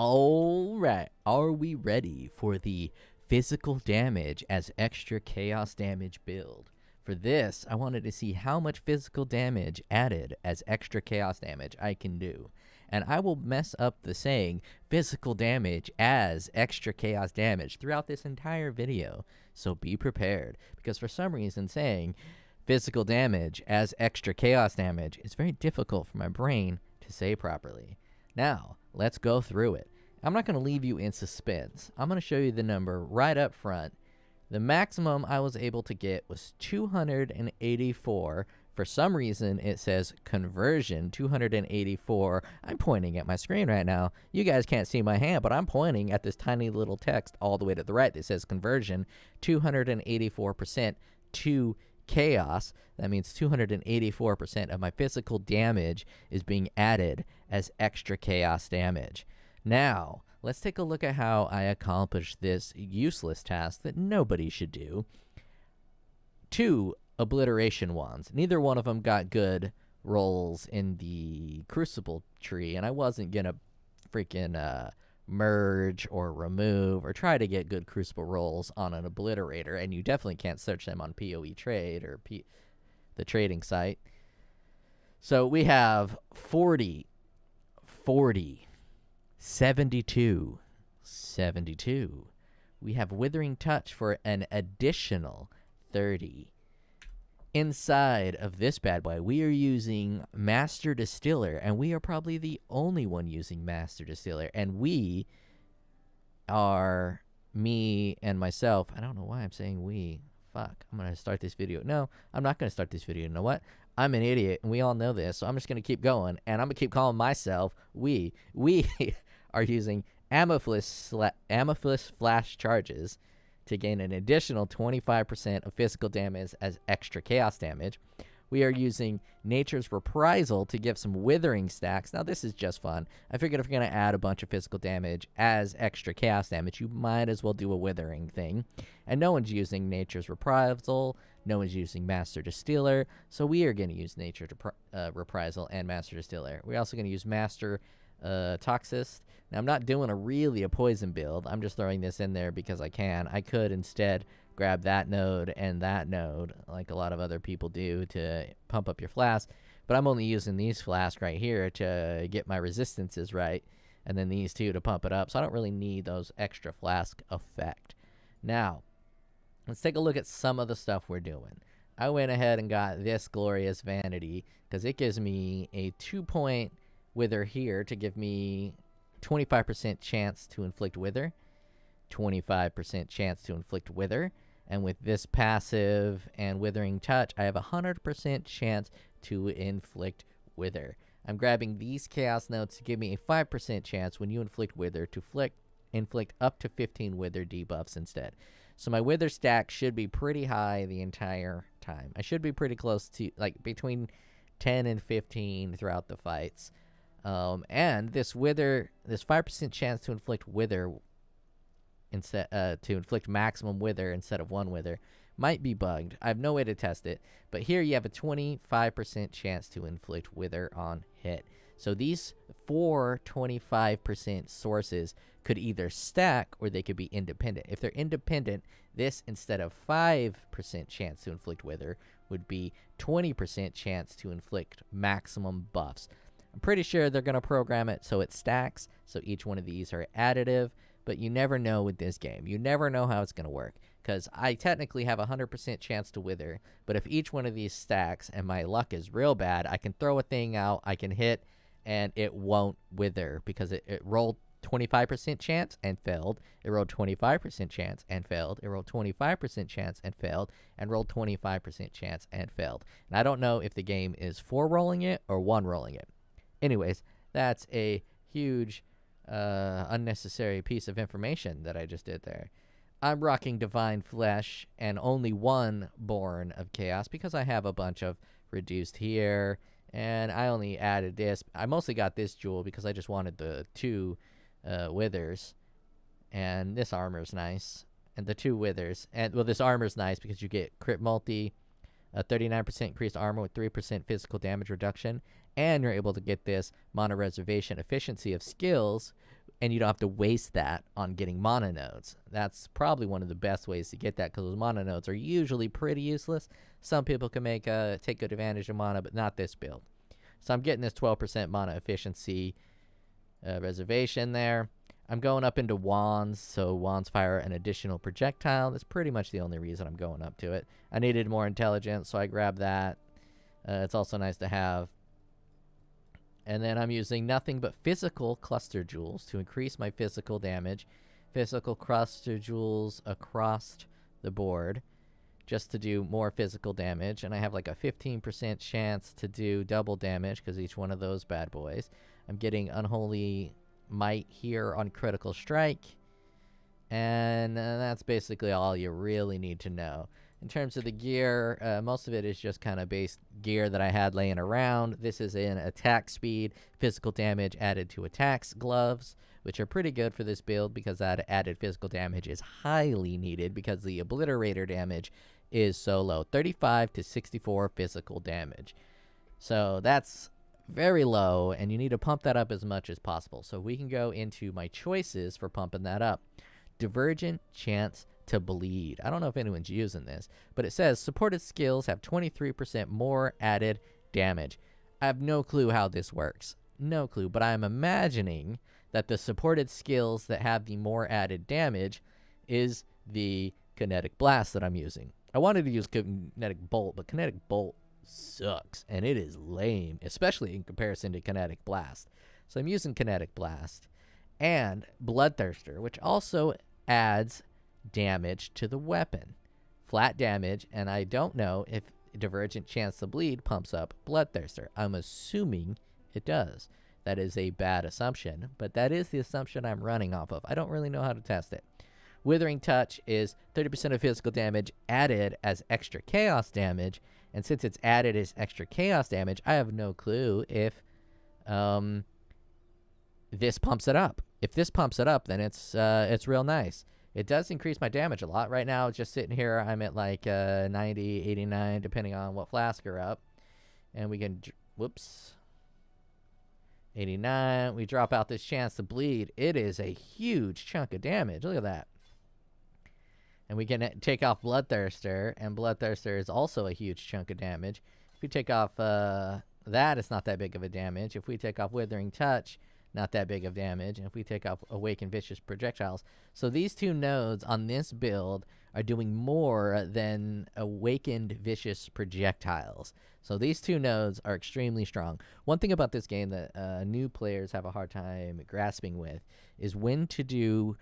All right, are we ready for the physical damage as extra chaos damage build? For this, I wanted to see how much physical damage added as extra chaos damage I can do. And I will mess up the saying physical damage as extra chaos damage throughout this entire video. So be prepared, because for some reason saying physical damage as extra chaos damage is very difficult for my brain to say properly. Now, let's go through it. I'm not going to leave you in suspense. I'm going to show you the number right up front. The maximum I was able to get was 284. For some reason, it says conversion 284. I'm pointing at my screen right now. You guys can't see my hand, but I'm pointing at this tiny little text all the way to the right that says conversion 284% to chaos. That means 284% of my physical damage is being added as extra chaos damage. Now, let's take a look at how I accomplished this useless task that nobody should do. 2 obliteration wands. Neither one of them got good rolls in the crucible tree, and I wasn't gonna freaking merge or remove or try to get good crucible rolls on an obliterator, and you definitely can't search them on POE trade or the trading site. So we have 40, 72. We have Withering Touch for an additional 30. Inside of this bad boy, we are using Master Distiller, and we are probably the only one using Master Distiller. And we are me and myself. I don't know why I'm saying we. Fuck, I'm going to start this video. No, I'm not going to start this video. You know what? I'm an idiot, and we all know this, so I'm just going to keep going, and I'm going to keep calling myself we. We are using Amethyst Flash Charges to gain an additional 25% of physical damage as extra chaos damage. We are using Nature's Reprisal to give some Withering stacks. Now, this is just fun. I figured if you're going to add a bunch of physical damage as extra chaos damage, you might as well do a Withering thing. And no one's using Nature's Reprisal. No one's using Master Distiller. So we are going to use Nature's Reprisal and Master Distiller. We're also going to use Master Toxist. Now, I'm not doing a poison build. I'm just throwing this in there because I can. I could instead grab that node and that node, like a lot of other people do, to pump up your flask. But I'm only using these flasks right here to get my resistances right, and then these two to pump it up. So I don't really need those extra flask effect. Now, let's take a look at some of the stuff we're doing. I went ahead and got this Glorious Vanity because it gives me a 2-point Wither here to give me 25% chance to inflict Wither, 25% chance to inflict Wither, and with this passive and Withering Touch, I have a 100% chance to inflict Wither. I'm grabbing these Chaos Notes to give me a 5% chance when you inflict Wither to inflict up to 15 Wither debuffs instead. So my Wither stack should be pretty high the entire time. I should be pretty close to, like, between 10 and 15 throughout the fights. And this 5% chance to inflict Wither instead, to inflict maximum Wither instead of 1 Wither might be bugged. I have no way to test it, but here you have a 25% chance to inflict Wither on hit. So these 4 25% sources could either stack or they could be independent. If they're independent, this instead of 5% chance to inflict Wither would be 20% chance to inflict maximum buffs. I'm pretty sure they're going to program it so it stacks, so each one of these are additive, but you never know with this game. You never know how it's going to work, because I technically have a 100% chance to Wither, but if each one of these stacks and my luck is real bad, I can throw a thing out, I can hit, and it won't Wither, because it rolled 25% chance and failed. It rolled 25% chance and failed. It rolled 25% chance and failed, and rolled 25% chance and failed. And I don't know if the game is 4 rolling it or 1 rolling it. Anyways, that's a huge unnecessary piece of information that I just did there. I'm rocking Divine Flesh and only 1 Born of Chaos because I have a bunch of reduced here, and I only added this. I mostly got this jewel because I just wanted the 2 withers, and this armor's nice, and the 2 withers. And well, this armor's nice because you get crit multi, 39% increased armor with 3% physical damage reduction, and you're able to get this mono reservation efficiency of skills and you don't have to waste that on getting mana nodes. That's probably one of the best ways to get that, because those mana nodes are usually pretty useless. Some people can take good advantage of mana, but not this build. So I'm getting this 12% mana efficiency reservation there. I'm going up into wands, so wands fire an additional projectile. That's pretty much the only reason I'm going up to it. I needed more intelligence, so I grabbed that. It's also nice to have. And then I'm using nothing but physical cluster jewels to increase my physical damage. Physical cluster jewels across the board just to do more physical damage. And I have like a 15% chance to do double damage because each one of those bad boys. I'm getting Unholy Might here on critical strike. And that's basically all you really need to know. In terms of the gear, most of it is just kind of base gear that I had laying around. This is in attack speed, physical damage added to attacks, gloves, which are pretty good for this build because that added physical damage is highly needed because the obliterator damage is so low. 35 to 64 physical damage. So that's very low, and you need to pump that up as much as possible. So we can go into my choices for pumping that up. Divergent chance to bleed. I don't know if anyone's using this, but it says supported skills have 23% more added damage. I have no clue how this works. No clue, but I'm imagining that the supported skills that have the more added damage is the kinetic blast that I'm using. I wanted to use kinetic bolt, but kinetic bolt sucks, and it is lame, especially in comparison to kinetic blast. So I'm using kinetic blast and bloodthirster, which also adds damage to the weapon. Flat damage, and I don't know if divergent chance to bleed pumps up bloodthirster. I'm assuming it does. That is a bad assumption, but that is the assumption I'm running off of. I don't really know how to test it. Withering touch is 30% of physical damage added as extra chaos damage, and since it's added as extra chaos damage, I have no clue if this pumps it up. If this pumps it up, then it's real nice. It does increase my damage a lot. Right now, just sitting here, I'm at like 90, 89, depending on what flask are up. And we can, whoops, 89. We drop out this chance to bleed. It is a huge chunk of damage. Look at that. And we can take off Bloodthirster, and Bloodthirster is also a huge chunk of damage. If we take off that, it's not that big of a damage. If we take off Withering Touch, not that big of damage. And if we take off Awaken Vicious Projectiles. So these two nodes on this build are doing more than Awakened Vicious Projectiles. So these two nodes are extremely strong. One thing about this game that new players have a hard time grasping with is when to do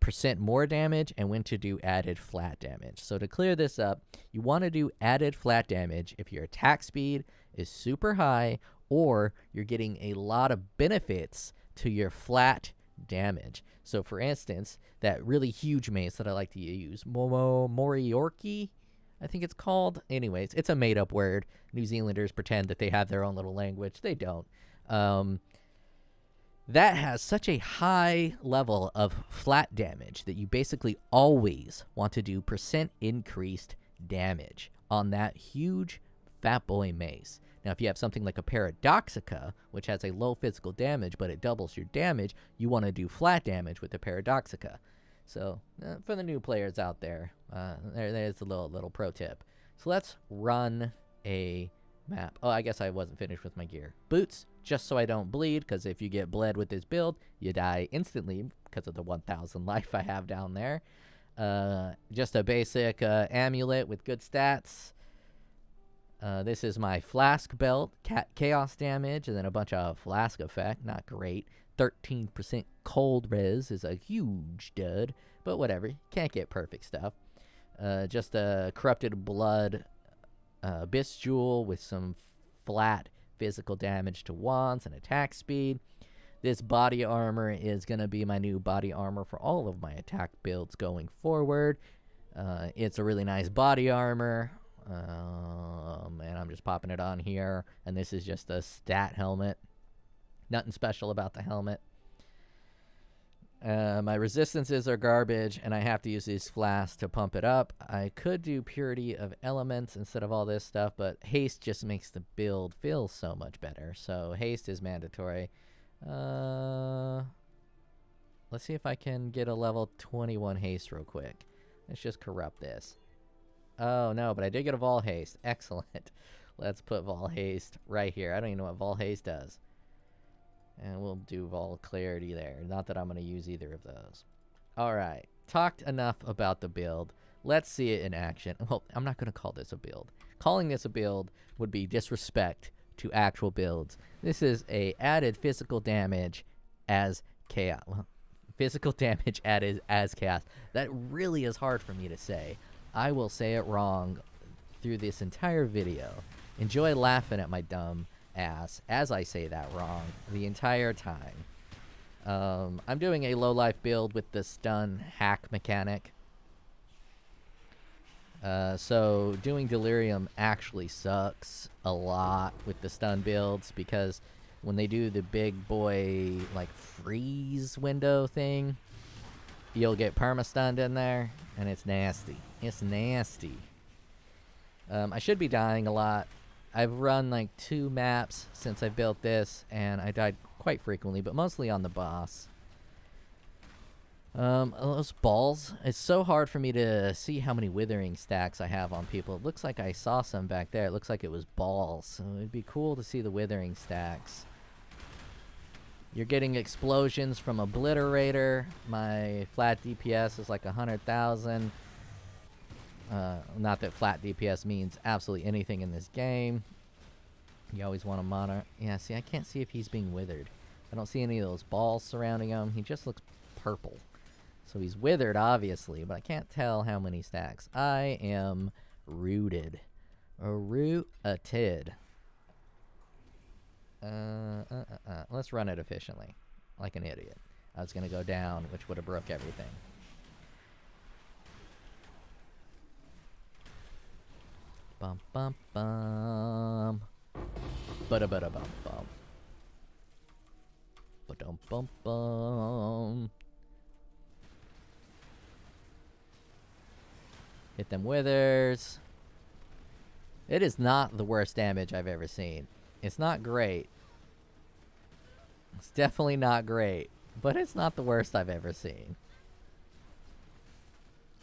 percent more damage and when to do added flat damage. So to clear this up, you want to do added flat damage if your attack speed is super high or you're getting a lot of benefits to your flat damage. So for instance, that really huge mace that I like to use, Moriorki, I think it's called. Anyways, it's a made-up word. New Zealanders pretend that they have their own little language. They don't. That has such a high level of flat damage that you basically always want to do percent increased damage on that huge fat boy mace. Now, if you have something like a Paradoxica, which has a low physical damage, but it doubles your damage, you want to do flat damage with the Paradoxica. So, for the new players out there, there's a little pro tip. So let's run a map. Oh, I guess I wasn't finished with my gear. Boots, just so I don't bleed, because if you get bled with this build, you die instantly because of the 1,000 life I have down there. Just a basic amulet with good stats. This is my flask belt, chaos damage, and then a bunch of flask effect. Not great. 13% cold res is a huge dud, but whatever. Can't get perfect stuff. Just a corrupted blood Abyss Jewel with some flat physical damage to wands and attack speed. This body armor is going to be my new body armor for all of my attack builds going forward. It's a really nice body armor. And I'm just popping it on here. And this is just a stat helmet. Nothing special about the helmet. My resistances are garbage, and I have to use these flasks to pump it up. I could do Purity of Elements instead of all this stuff, but Haste just makes the build feel so much better. So Haste is mandatory. Let's see if I can get a level 21 haste real quick. Let's just corrupt this. Oh, no, but I did get a Vol Haste. Excellent. Let's put Vol Haste right here. I don't even know what Vol Haste does. And we'll do Vol Clarity there. Not that I'm going to use either of those. All right. Talked enough about the build. Let's see it in action. Well, I'm not going to call this a build. Calling this a build would be disrespect to actual builds. This is a added physical damage as chaos. Well, physical damage added as chaos. That really is hard for me to say. I will say it wrong through this entire video. Enjoy laughing at my dumb ass as I say that wrong the entire time. I'm doing a low life build with the stun hack mechanic. So doing Delirium actually sucks a lot with the stun builds, because when they do the big boy like freeze window thing, you'll get perma-stunned in there, and it's nasty. It's nasty. I should be dying a lot. I've run like 2 maps since I built this, and I died quite frequently, but mostly on the boss. Those balls. It's so hard for me to see how many withering stacks I have on people. It looks like I saw some back there. It looks like it was balls. So it'd be cool to see the withering stacks. You're getting explosions from Obliterator. My flat DPS is like 100,000. Not that flat DPS means absolutely anything in this game. You always want to monitor. Yeah, see, I can't see if he's being withered. I don't see any of those balls surrounding him. He just looks purple. So he's withered, obviously, but I can't tell how many stacks. I am rooted. Rooted. Let's run it efficiently. Like an idiot. I was going to go down, which would have broke everything. Bum bum bum. Bada bada bum bum. Ba-dum bum bum. Hit them withers. It is not the worst damage I've ever seen. It's not great. It's definitely not great. But it's not the worst I've ever seen.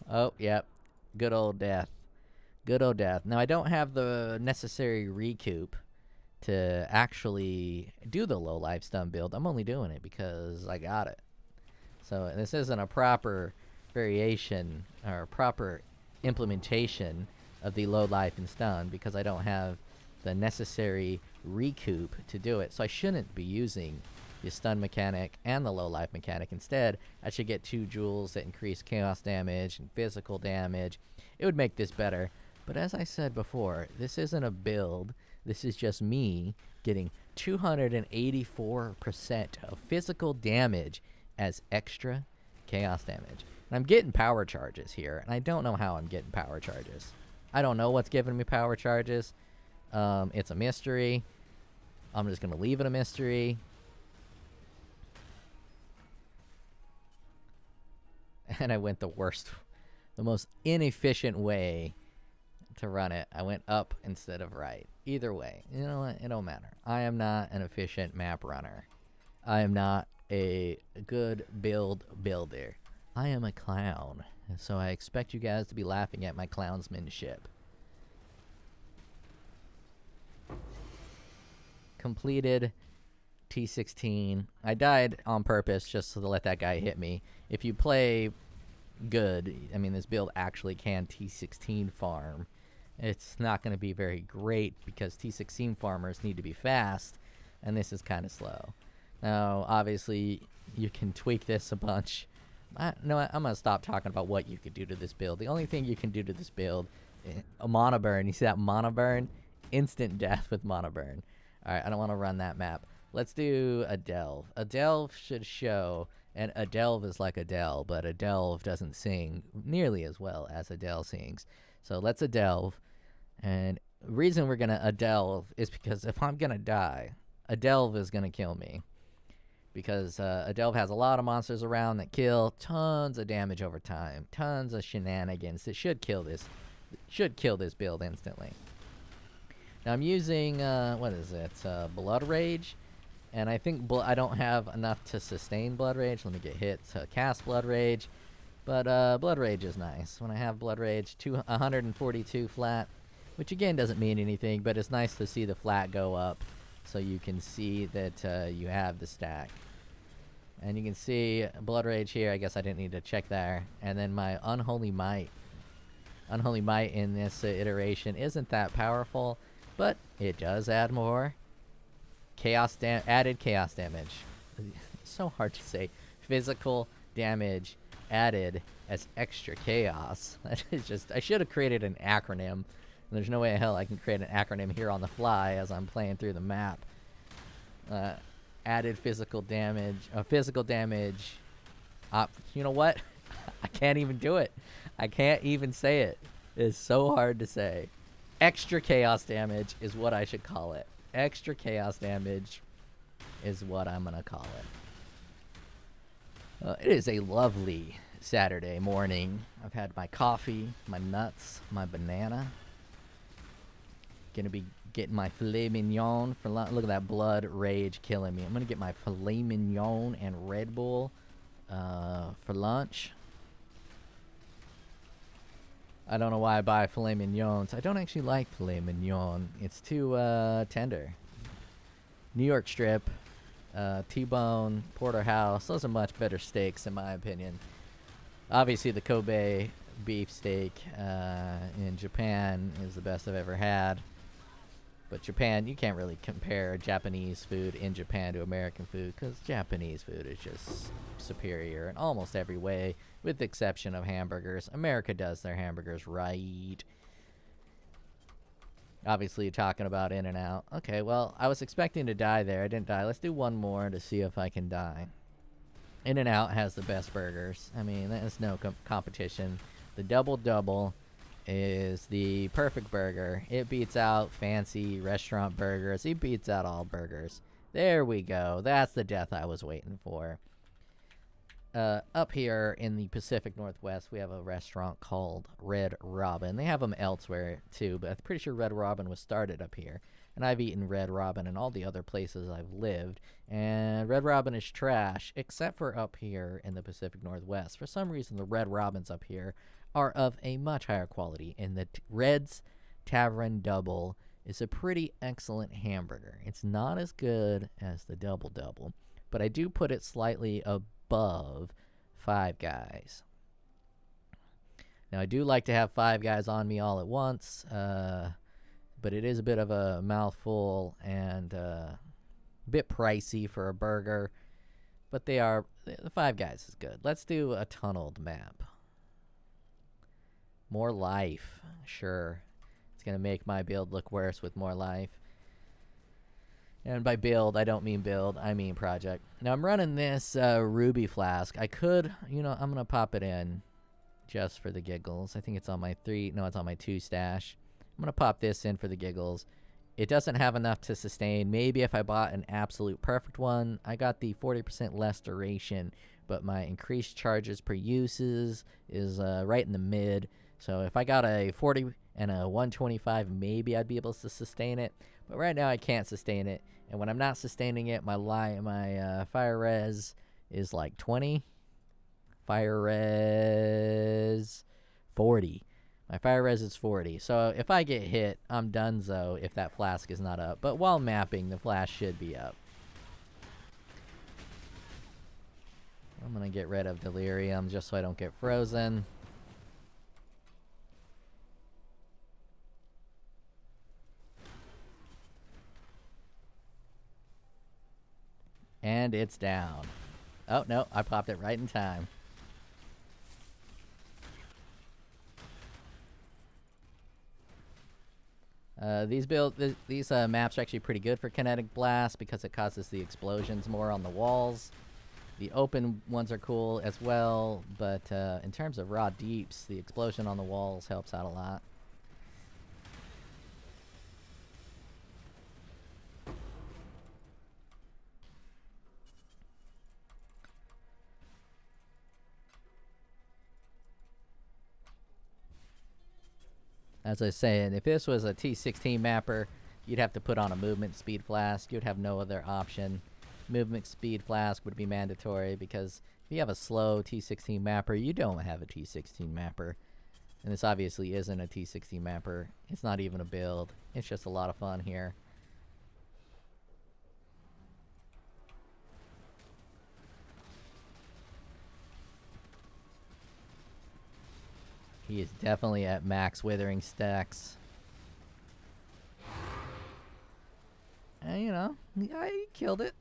Oh, yep. Good old death. Good old death. Now, I don't have the necessary recoup to actually do the low life stun build. I'm only doing it because I got it. So this isn't a proper variation or proper implementation of the low life and stun, because I don't have the necessary recoup to do it. So I shouldn't be using the stun mechanic and the low life mechanic. Instead, I should get 2 jewels that increase chaos damage and physical damage. It would make this better. But as I said before, this isn't a build. This is just me getting 284% of physical damage as extra chaos damage. And I'm getting power charges here, and I don't know how I'm getting power charges. I don't know what's giving me power charges. It's a mystery. I'm just going to leave it a mystery. And I went the most inefficient way to run it. I went up instead of right. Either way, you know what? It don't matter. I am not an efficient map runner. I am not a good builder. I am a clown, and so I expect you guys to be laughing at my clownsmanship. Completed T16. I died on purpose just to let that guy hit me. If you play good, I mean, this build actually can T16 farm. It's not going to be very great because T16 farmers need to be fast, and this is kind of slow. Now, obviously, you can tweak this a bunch. No, I'm going to stop talking about what you could do to this build. The only thing you can do to this build, a mono burn. You see that mono burn? Instant death with mono burn. All right, I don't want to run that map. Let's do a delve. A delve should show, and a delve is like a delve, but a delve doesn't sing nearly as well as a delve sings. So let's a delve. And the reason we're going to a delve is because if I'm going to die, a delve is going to kill me. Because a delve has a lot of monsters around that kill tons of damage over time. Tons of shenanigans. It should kill this. It should kill this build instantly. Now I'm using, what is it? Blood Rage. And I think I don't have enough to sustain Blood Rage. Let me get hit to cast Blood Rage. But Blood Rage is nice. When I have Blood Rage, 142 flat, which again doesn't mean anything, but it's nice to see the flat go up so you can see that you have the stack. And you can see Blood Rage here. I guess I didn't need to check there. And then my Unholy Might. Unholy Might in this iteration isn't that powerful, but it does add more added chaos damage. It's so hard to say. Physical damage added as extra chaos. That is just, I should have created an acronym. There's no way in hell I can create an acronym here on the fly as I'm playing through the map. Added physical damage. You know what? I can't even do it. I can't even say it. It's so hard to say. Extra chaos damage is what I should call it. Extra chaos damage is what I'm gonna call it. It is a lovely Saturday morning. I've had my coffee, my nuts, my banana. Gonna be getting my filet mignon for lunch. Look at that Blood Rage killing me. I'm gonna get my filet mignon and Red Bull for lunch. I don't know why I buy filet mignons. I don't actually like filet mignon. It's too tender. New York strip, T-bone, porterhouse. Those are much better steaks in my opinion. Obviously the Kobe beef steak in Japan is the best I've ever had. But Japan, you can't really compare Japanese food in Japan to American food because Japanese food is just superior in almost every way, with the exception of hamburgers. America does their hamburgers right. Obviously, you're talking about In-N-Out. Okay, well, I was expecting to die there. I didn't die. Let's do one more to see if I can die. In-N-Out has the best burgers. I mean, there's no competition. The double-double is the perfect burger. It beats out fancy restaurant burgers. It beats out all burgers. There we go. That's the death I was waiting for. Up here in the Pacific Northwest, we have a restaurant called Red Robin. They have them elsewhere too, but I'm pretty sure Red Robin was started up here. And I've eaten Red Robin in all the other places I've lived. And Red Robin is trash, except for up here in the Pacific Northwest. For some reason, the Red Robins up here are of a much higher quality. And the Red's Tavern Double is a pretty excellent hamburger. It's not as good as the Double Double, but I do put it slightly above Five Guys. Now, I do like to have Five Guys on me all at once, but it is a bit of a mouthful and a bit pricey for a burger. But the Five Guys is good. Let's do a tunneled map. More life. Sure. It's going to make my build look worse with more life. And by build, I don't mean build. I mean project. Now, I'm running this Ruby Flask. I could, I'm going to pop it in just for the giggles. I think it's on my it's on my 2 stash. I'm going to pop this in for the giggles. It doesn't have enough to sustain. Maybe if I bought an absolute perfect one. I got the 40% less duration, but my increased charges per uses is right in the mid. So if I got a 40 and a 125, maybe I'd be able to sustain it. But right now I can't sustain it. And when I'm not sustaining it, my fire res is like 20. Fire res 40. My fire res is 40. So if I get hit, I'm donezo if that flask is not up. But while mapping, the flask should be up. I'm going to get rid of delirium just so I don't get frozen. And it's down. Oh, no, I popped it right in time. These maps are actually pretty good for kinetic blast because it causes the explosions more on the walls. The open ones are cool as well, but in terms of raw deeps, the explosion on the walls helps out a lot. As I was saying, if this was a T16 mapper, you'd have to put on a movement speed flask. You'd have no other option. movement speed flask would be mandatory, because if you have a slow T16 mapper, you don't have a T16 mapper. And this obviously isn't a T16 mapper. It's not even a build. It's just a lot of fun here. He is definitely at max withering stacks. And, you know, I killed it.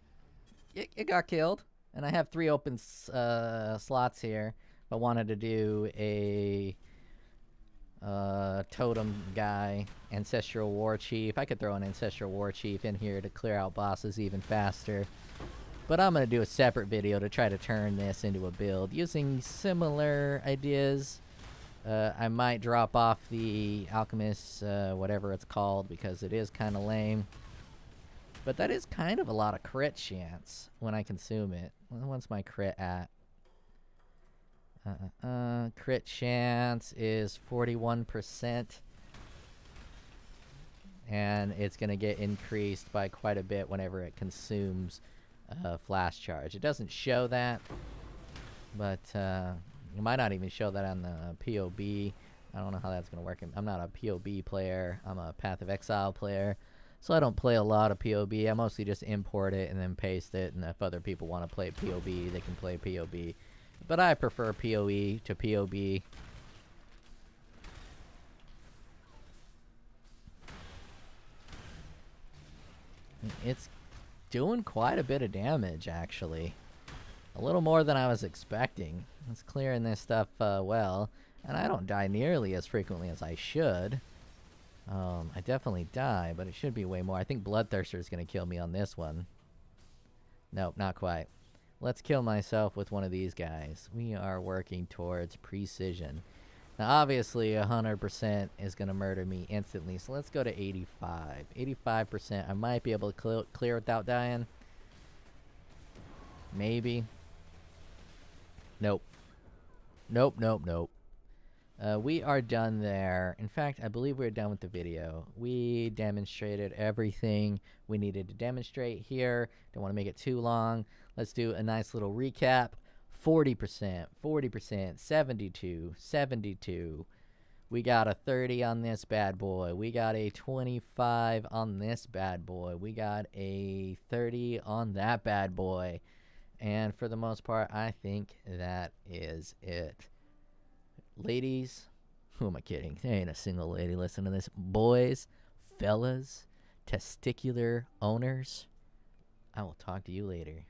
It got killed. And I have 3 open slots here. If I wanted to do a totem guy, Ancestral War Chief, I could throw an Ancestral War Chief in here to clear out bosses even faster. But I'm going to do a separate video to try to turn this into a build using similar ideas. I might drop off the Alchemist, whatever it's called, because it is kind of lame. But that is kind of a lot of crit chance when I consume it. What's my crit at? Crit chance is 41%. And it's going to get increased by quite a bit whenever it consumes flash charge. It doesn't show that, but it might not even show that on the POB. I don't know how that's going to work. I'm not a POB player. I'm a Path of Exile player. So I don't play a lot of POB. I mostly just import it and then paste it. And if other people want to play POB, they can play POB. But I prefer POE to POB. It's doing quite a bit of damage, actually. A little more than I was expecting. It's clearing this stuff well. And I don't die nearly as frequently as I should. I definitely die, but it should be way more. I think Bloodthirster is going to kill me on this one. Nope, not quite. Let's kill myself with one of these guys. We are working towards precision. Now, obviously, 100% is going to murder me instantly, so let's go to 85. 85%, I might be able to clear without dying. Maybe. Nope. Nope, nope, nope. We are done there. In fact, I believe we're done with the video. We demonstrated everything we needed to demonstrate here. Don't want to make it too long. Let's do a nice little recap. 40%, 40%, 72, 72. We got a 30 on this bad boy. We got a 25 on this bad boy. We got a 30 on that bad boy. And for the most part, I think that is it. Ladies, who am I kidding? There ain't a single lady listening to this. Boys, fellas, testicular owners, I will talk to you later.